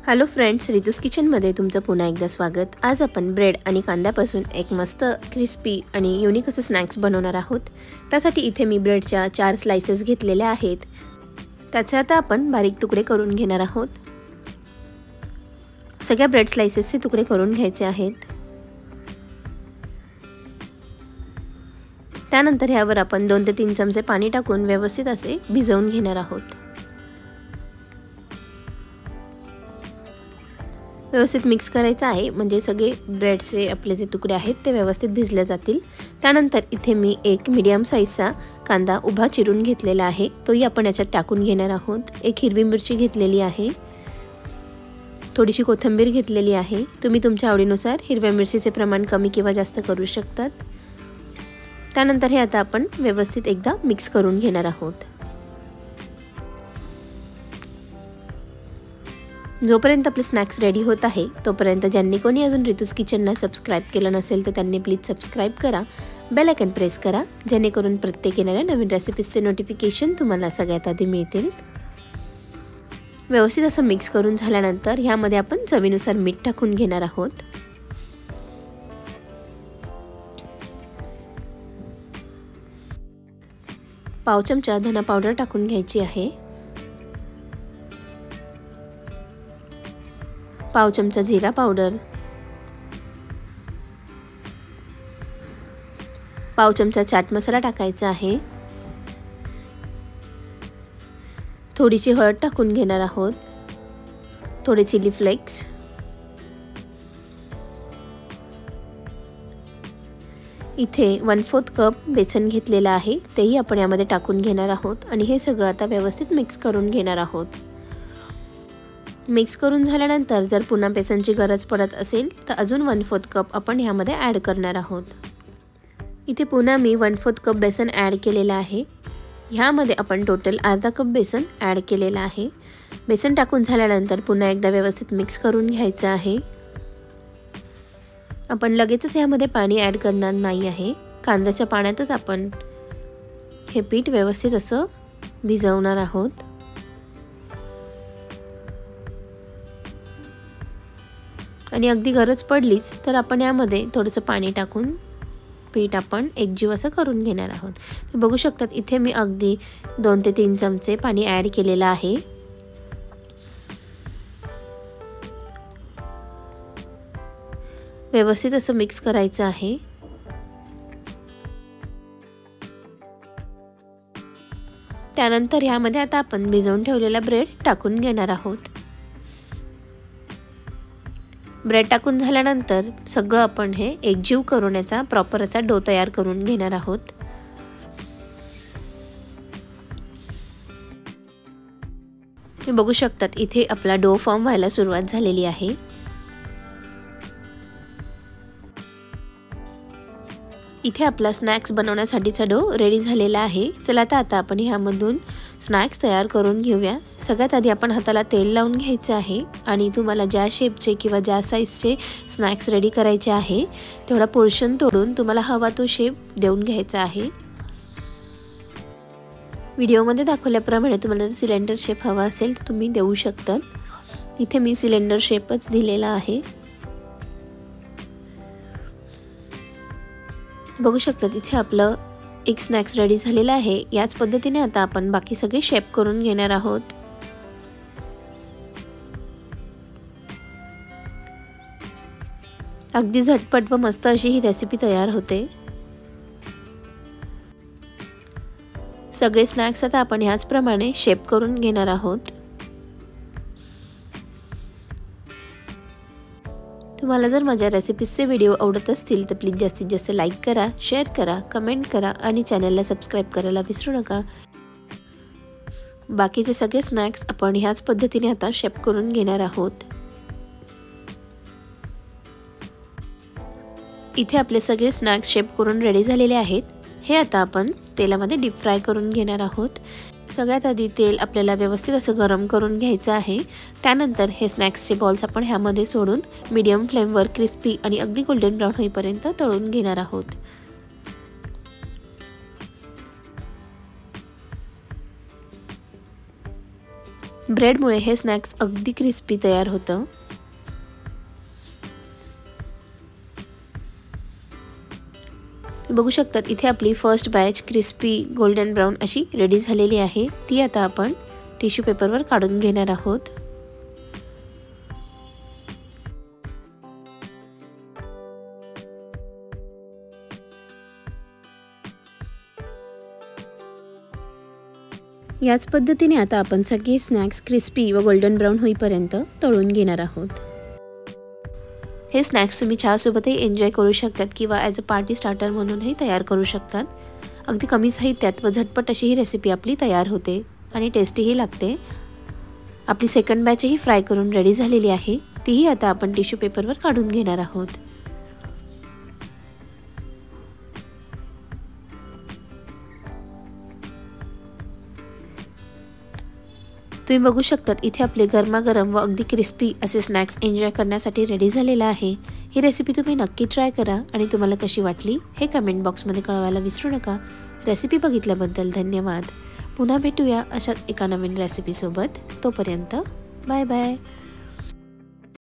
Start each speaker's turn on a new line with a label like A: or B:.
A: Hello friends, रितूस किचनमध्ये तुमचं पुन्हा एकदा स्वागत। आज आपण ब्रेड आणि कांद्यापासून एक मस्त क्रिस्पी आणि युनिक असं स्नॅक्स बनवणार आहोत। त्यासाठी इथे मी ब्रेडच्या 4 स्लाइसेस घेतलेल्या आहेत। त्याचे आता आपण बारीक तुकडे करून घेणार आहोत। सगळ्या ब्रेड स्लाइसेसचे तुकडे करून घ्यायचे आहेत। त्यानंतर यावर आपण 2 ते 3 चमचे पाणी टाकून व्यवस्थित असे भिजवून घेणार आहोत। व्यवस्थित मिक्स करायचं आहे, म्हणजे सगळे ब्रेडचे आपले जे तुकडे आहेत ते व्यवस्थित भिजले जातील। त्यानंतर इथे मी एक मीडियम साइजचा कांदा उभा चिरून घेतलेला आहे, तोही आपण याच्यात टाकून घेणार आहोत। एक हिरवी मिरची घेतलेली आहे, थोडीशी कोथिंबीर घेतलेली आहे। तुम्ही तुमच्या आवडीनुसार हिरव्या मिरचीचे प्रमाण कमी किंवा जास्त करू शकतात। त्यानंतर हे आता आपण व्यवस्थित एकदा मिक्स करून घेणार आहोत। जोपर्यंत आपले स्नॅक्स रेडी होत आहे तोपर्यंत ज्यांनी कोणी अजून रितूस किचनला सबस्क्राइब केलं नसेल तर त्यांनी प्लीज सबस्क्राइब करा, बेल आयकॉन प्रेस करा, जेणेकरून प्रत्येक येणाऱ्या नवीन रेसिपीजचे नोटिफिकेशन तुम्हाला सगळ्यात आधी मिळतील। व्यवस्थित असं मिक्स करून झाल्यानंतर ह्यामध्ये आपण चवीनुसार मीठ टाकून घेणार आहोत। पाव चमचा धना पावडर टाकून घ्यायची आहे। पाव चमचा जीरा पावडर, पाव चमचा चाट मसाला टाकायचा आहे। थोडीशी हळद टाकून घेणार आहोत, थोडे चिली फ्लेक्स, इथे 1/4 कप बेसन घेतलेला आहे, तेही आपण यामध्ये टाकून घेणार आहोत आणि हे सगळं आता व्यवस्थित मिक्स करून घेणार आहोत। मिक्स करून झाल्यानंतर जर पुन्हा बेसनची गरज पडत असेल तर अजून 1/4 कप आपण ह्यामध्ये ॲड करणार आहोत। इथे पुन्हा मी 1/4 कप बेसन ॲड केलेला आहे। ह्यामध्ये आपण टोटल अर्धा कप बेसन ॲड केलेला आहे। बेसन टाकून झाल्यानंतर पुन्हा एकदा व्यवस्थित मिक्स करून घ्यायचं आहे। आपण लगेचच ह्यामध्ये पाणी ॲड करणार नाही आहे, कांद्याच्या पाण्यातच आपण हे पीठ व्यवस्थित असं भिजवणार आहोत। आणि अगदी गरज पडलीच तर आपण यामध्ये थोडंसं पाणी टाकून पीठ आपण एकजीव असं करून घेणार आहोत। तुम्ही बघू शकतात इथे मी अगदी 2 ते 3 चमचे पाणी ॲड केलेलं आहे। व्यवस्थित असं मिक्स करायचं आहे। त्यानंतर ह्यामध्ये आता आपण भिजवून ठेवलेला ब्रेड टाकून घेणार आहोत। ब्रेड टाकून झाल्यानंतर सगळं आपण हे एकजीव करून याचा प्रॉपर असा डो तयार करून घेणार आहोत। तुम्ही बघू शकतात इथे आपला डो फॉर्म व्हायला सुरुवात झालेली आहे। इथे आपला स्नॅक्स बनवण्यासाठीचा डो रेडी झालेला आहे। चला आता आपण ह्यामधून स्नॅक्स तयार करून घेऊया। सगळ्यात आधी आपण हाताला तेल लावून घ्यायचं आहे आणि तुम्हाला ज्या शेपचे किंवा ज्या साईजचे स्नॅक्स रेडी करायचे आहे तेवढा पोर्शन तोडून तुम्हाला हवा तो शेप देऊन घ्यायचा आहे। व्हिडिओमध्ये दाखवल्याप्रमाणे तुम्हाला जर सिलेंडर शेप हवा असेल तर तुम्ही देऊ शकता। इथे मी सिलेंडर शेपच दिलेला आहे। बघू शकता इथे आपलं एक स्नॅक्स रेडी झालेला आहे। याच पद्धतीने आता आपण बाकी सगळे शेप करून घेणार आहोत। अगदी झटपट व मस्त अशी ही रेसिपी तयार होते। सगळे स्नॅक्स आता आपण ह्याच प्रमाणे शेप करून घेणार आहोत। तुम्हाला जर माझ्या रेसिपीजचे व्हिडिओ आवडत असतील तर प्लीज जास्तीत जास्त लाईक करा, शेअर करा, कमेंट करा आणि चॅनलला सबस्क्राइब करायला विसरू नका। बाकीचे सगळे स्नॅक्स आपण ह्याच पद्धतीने आता शेप करून घेणार आहोत। इथे आपले सगळे स्नॅक्स शेप करून रेडी झालेले आहेत। हे आता आपण तेलामध्ये डीप फ्राय करून घेणार आहोत। सगळ्यात आधी तेल आपल्याला व्यवस्थित असं गरम करून घ्यायचं आहे। त्यानंतर हे स्नॅक्सचे बॉल्स आपण ह्यामध्ये सोडून मीडियम फ्लेमवर क्रिस्पी आणि अगदी गोल्डन ब्राउन होईपर्यंत तळून घेणार आहोत। ब्रेडमुळे हे स्नॅक्स अगदी क्रिस्पी तयार होतं। बघू शकतात इथे आपली first batch crispy golden brown अशी रेडी झालेली आहे। ती आता आपण टिश्यू पेपरवर काढून घेणार आहोत। याच पद्धतीने आता आपण सगळे स्नॅक्स क्रिस्पी व गोल्डन ब्राउन होईपर्यंत तळून घेणार आहोत। हे स्नॅक्स तुम्ही चहासोबतही एन्जॉय करू शकतात किंवा ॲज अ पार्टी स्टार्टर म्हणूनही तयार करू शकतात। अगदी कमी साहित्यात व झटपट अशी ही रेसिपी आपली तयार होते आणि टेस्टीही लागते। आपली सेकंड बॅचही फ्राय करून रेडी झालेली आहे। तीही आता आपण टिश्यू पेपरवर काढून घेणार आहोत। तुम्ही बघू शकतात इथे आपले गरमागरम व अगदी क्रिस्पी असे स्नॅक्स एन्जॉय करण्यासाठी रेडी झालेला आहे। ही रेसिपी तुम्ही नक्की ट्राय करा आणि तुम्हाला कशी वाटली हे कमेंट बॉक्समध्ये कळवायला विसरू नका। रेसिपी बघितल्याबद्दल धन्यवाद। पुन्हा भेटूया अशाच एका नवीन रेसिपीसोबत। तोपर्यंत बाय बाय।